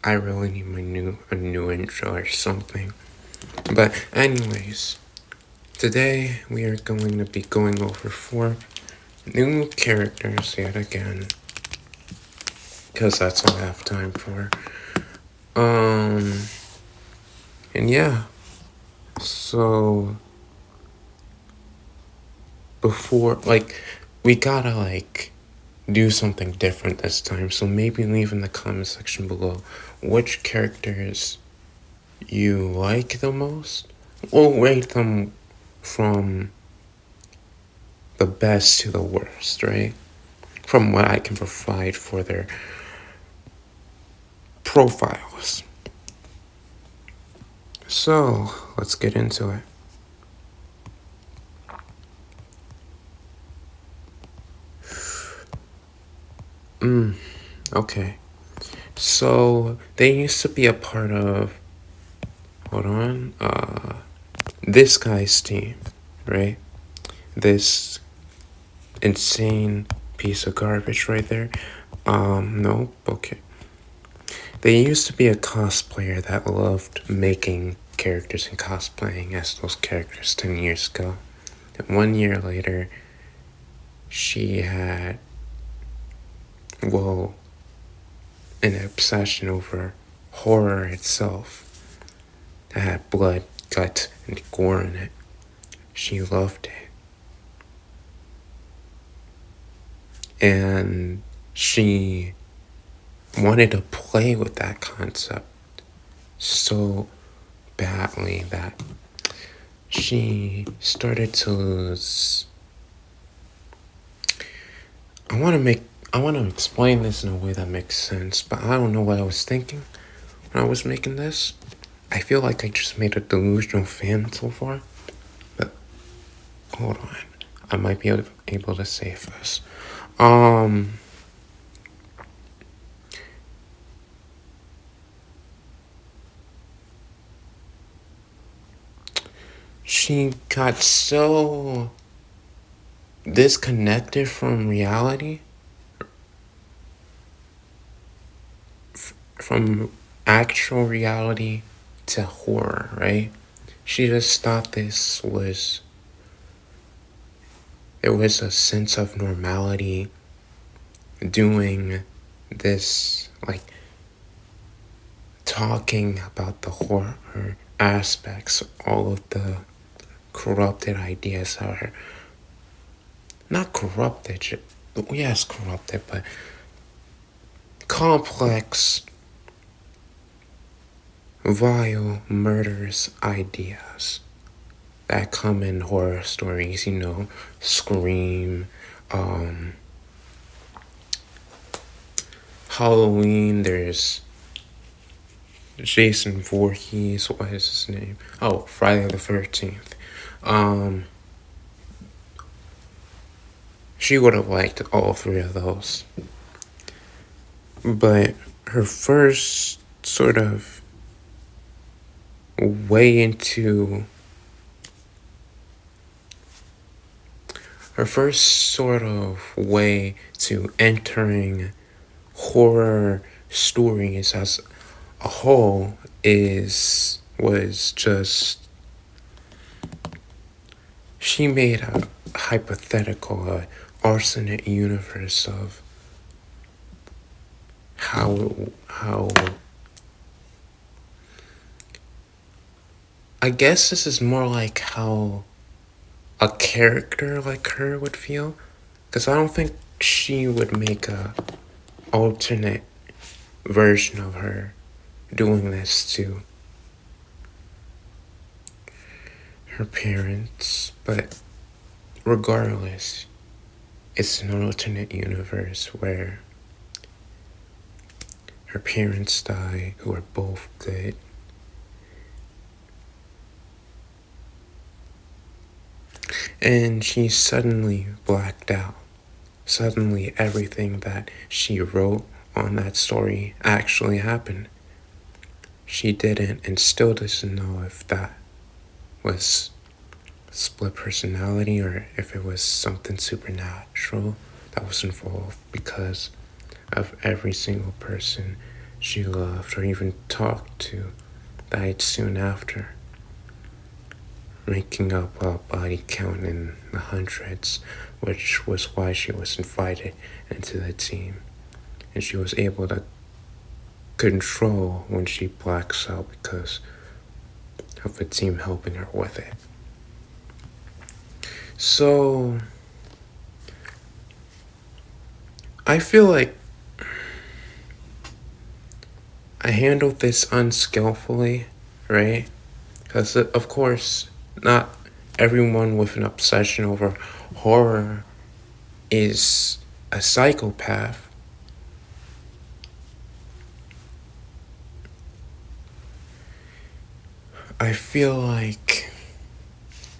I really need a new intro or something. But anyways, today we are going to be going over 4 new characters yet again, because that's all I have time for. And yeah, so before, we gotta, do something different this time, so maybe leave in the comment section below which characters you like the most. We'll rate them from the best to the worst, right? From what I can provide for their profiles. So, let's get into it. Okay. So, they used to be a part of, this guy's team, right? This insane piece of garbage right there. No, okay. They used to be a cosplayer that loved making characters and cosplaying as those characters 10 years ago. And 1 year later, she had, an obsession over horror itself that had blood, gut, and gore in it. She loved it. And she wanted to play with that concept so badly that she started to lose. I want to explain this in a way that makes sense, but I don't know what I was thinking when I was making this. I feel like I just made a delusional fan so far, but hold on. I might be able to save this. She got so disconnected from reality, from actual reality to horror, right? She just thought it was a sense of normality doing this, talking about the horror aspects, all of the corrupted ideas are not corrupted, yes, corrupted, but complex, vile, murderous ideas that come in horror stories, Scream, Halloween, there's Jason Voorhees, what is his name? Oh, Friday the 13th. She would have liked all 3 of those. But her first sort of way into entering horror stories as a whole was just, she made a hypothetical, a alternate universe of how I guess this is more like how a character like her would feel, because I don't think she would make a alternate version of her doing this to her parents, but regardless, it's an alternate universe where her parents die, who are both good. And she suddenly blacked out. Suddenly everything that she wrote on that story actually happened. She didn't and still doesn't know if that was split personality or if it was something supernatural that was involved, because of every single person she loved or even talked to died soon after, making up a body count in the hundreds, which was why she was invited into the team. And she was able to control when she blacks out because of the team helping her with it. So I feel like I handled this unskillfully, right? Because, of course, not everyone with an obsession over horror is a psychopath. I feel like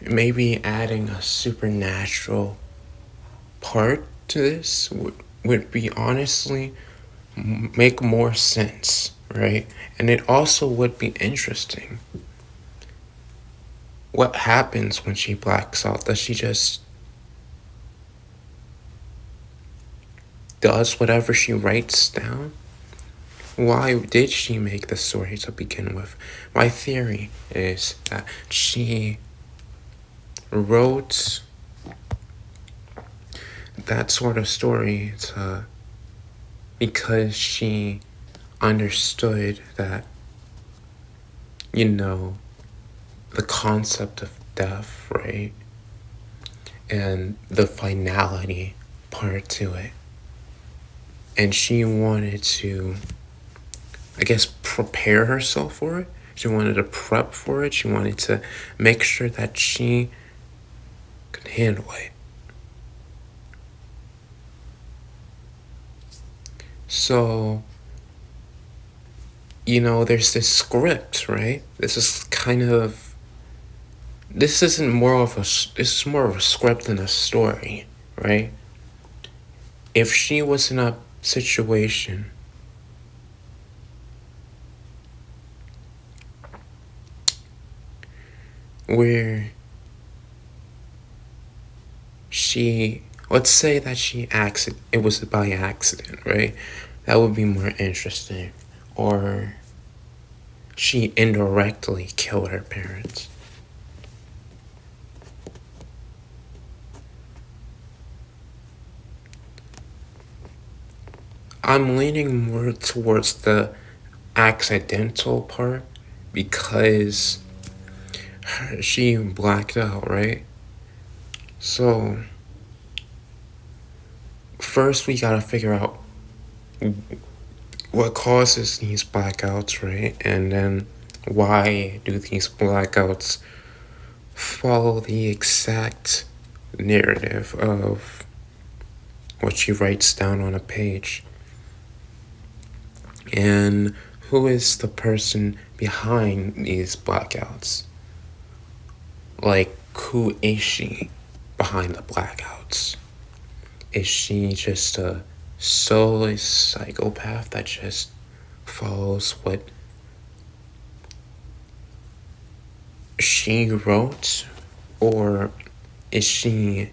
maybe adding a supernatural part to this would be honestly make more sense, right? And it also would be interesting. What happens when she blacks out? Does she just does whatever she writes down? Why did she make the story to begin with? My theory is that she wrote that sort of story because she understood that, the concept of death, right? And the finality part to it. And she wanted to, I guess, prepare herself for it. She wanted to prep for it. She wanted to make sure that she could handle it. So, there's this script, right? This is more of a script than a story, right? If she was in a situation where let's say that it was by accident, right? That would be more interesting. Or she indirectly killed her parents. I'm leaning more towards the accidental part because she blacked out, right? So first we gotta figure out what causes these blackouts, right? And then why do these blackouts follow the exact narrative of what she writes down on a page? And who is the person behind these blackouts? Like, who is she behind the blackouts? Is she just a soulless psychopath that just follows what she wrote? Or does she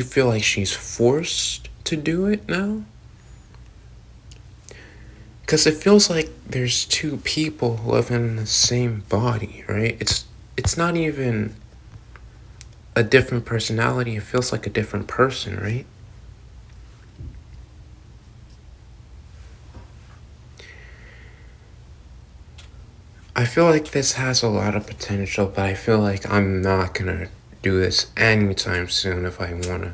feel like she's forced to do it now? Because it feels like there's two people living in the same body, right? It's not even a different personality. It feels like a different person, right? I feel like this has a lot of potential, but I feel like I'm not gonna do this anytime soon if I wanna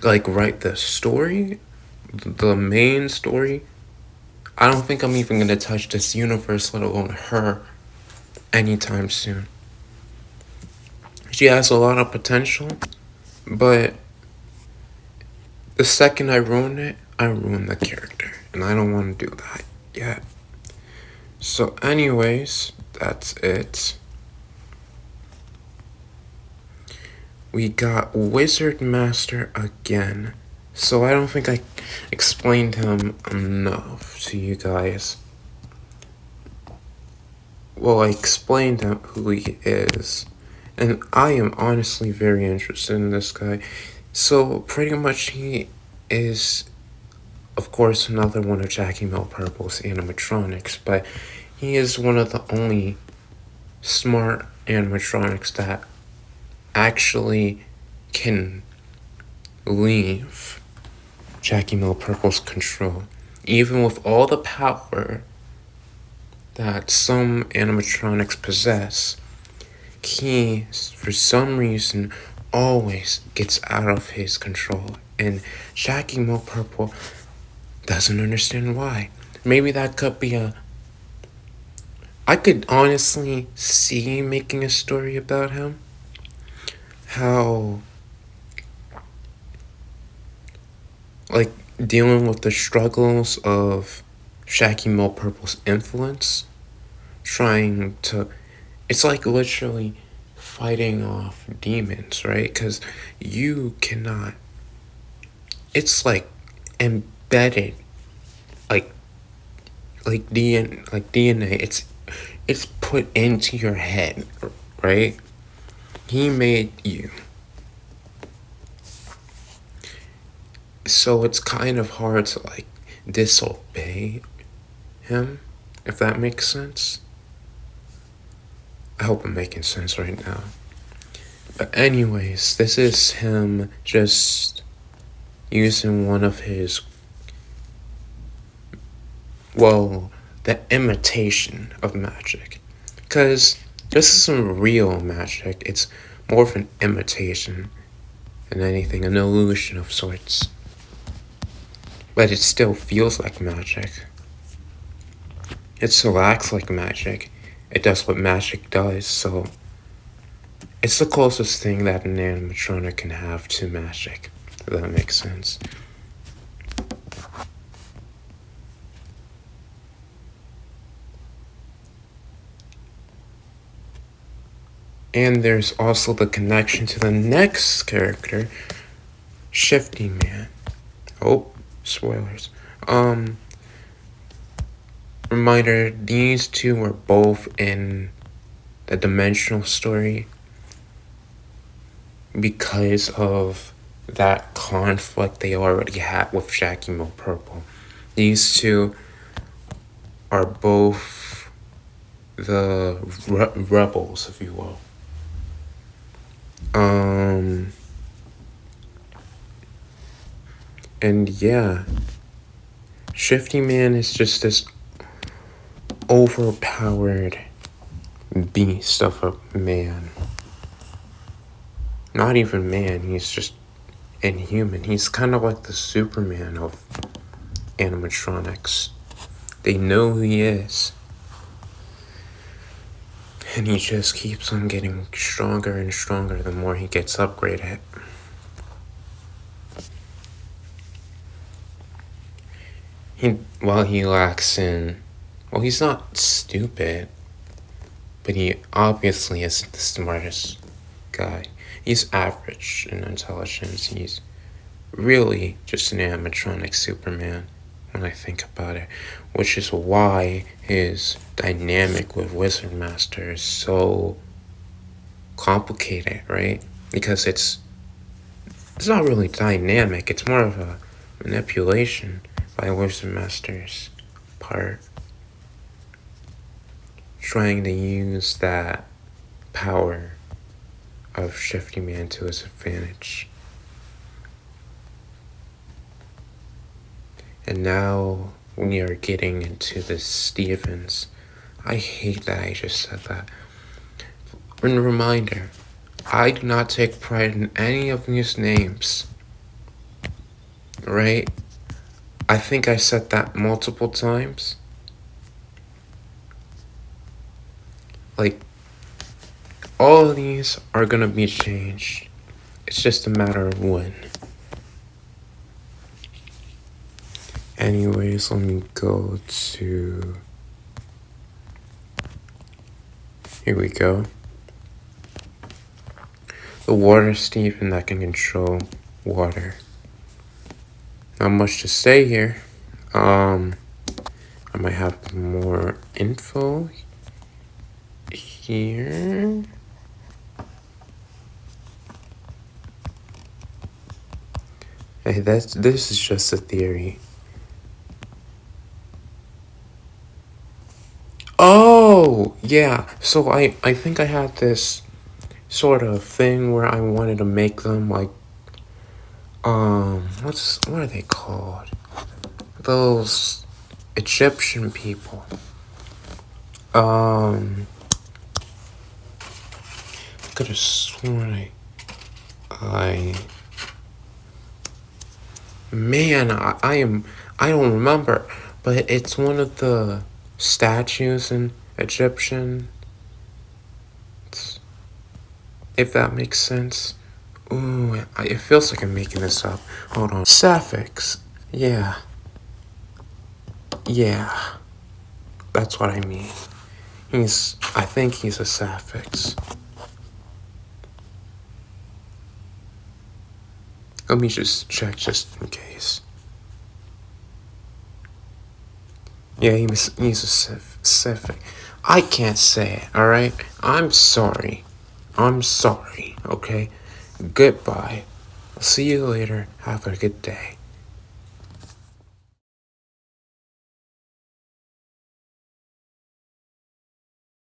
write the story, the main story. I don't think I'm even gonna touch this universe, let alone her, anytime soon. She has a lot of potential, but the second I ruin it, I ruin the character, and I don't want to do that yet. So anyways, that's it. We got WizardMaster again. So I don't think I explained him enough to you guys. Well, I explained who he is. And I am honestly very interested in this guy. So pretty much he is, of course, another one of Jackie Mel Purple's animatronics, but he is one of the only smart animatronics that actually can leave Jackie Mel Purple's control. Even with all the power that some animatronics possess, he, for some reason, always gets out of his control. And Jackie Mel Purple doesn't understand why. Maybe that could be I could honestly see making a story about him. How, like, dealing with the struggles of Jackie Mel Purple's influence. Trying to... It's like literally fighting off demons, right? Because you cannot... It's like embedded, like DNA. It's put into your head, right? He made you. So it's kind of hard to, like, disobey him, if that makes sense. I hope I'm making sense right now. But anyways, this is him just using one of his, well, the imitation of magic. Because this isn't real magic, it's more of an imitation than anything, an illusion of sorts. But it still feels like magic. It still acts like magic. It does what magic does, so it's the closest thing that an animatronic can have to magic, if that makes sense. And there's also the connection to the next character, Shifty Man. Oh, spoilers. Reminder, these two were both in the dimensional story because of that conflict they already had with Jackie Mel Purple. These two are both the rebels, if you will. And yeah, Shifty Man is just this overpowered beast of a man. Not even man, he's just inhuman. He's kind of like the Superman of animatronics. They know who he is. And he just keeps on getting stronger and stronger the more he gets upgraded. He lacks in... Well, he's not stupid, but he obviously isn't the smartest guy. He's average in intelligence. He's really just an animatronic Superman when I think about it, which is why his dynamic with WizardMaster is so complicated, right? Because it's not really dynamic, it's more of a manipulation by WizardMaster's part, trying to use that power of Shifty Man to his advantage. And now we are getting into the Stevens. I hate that I just said that. And a reminder, I do not take pride in any of these names. Right? I think I said that multiple times. Like, all of these are gonna be changed. It's just a matter of when. Anyways, let me go to... Here we go. The water Steven that can control water. Not much to say here. I might have more info here. Hey, this is just a theory. Oh, yeah. So I think I had this sort of thing where I wanted to make them like, what are they called? Those Egyptian people. I could have sworn man, I don't remember, but it's one of the statues in Egyptian, if that makes sense. Ooh, it feels like I'm making this up. Hold on. Sapphics. Yeah. Yeah. That's what I mean. I think he's a Sapphics. Let me just check just in case. Yeah, he's a Sapphic. I can't say it, alright? I'm sorry. Okay? Goodbye. I'll see you later. Have a good day.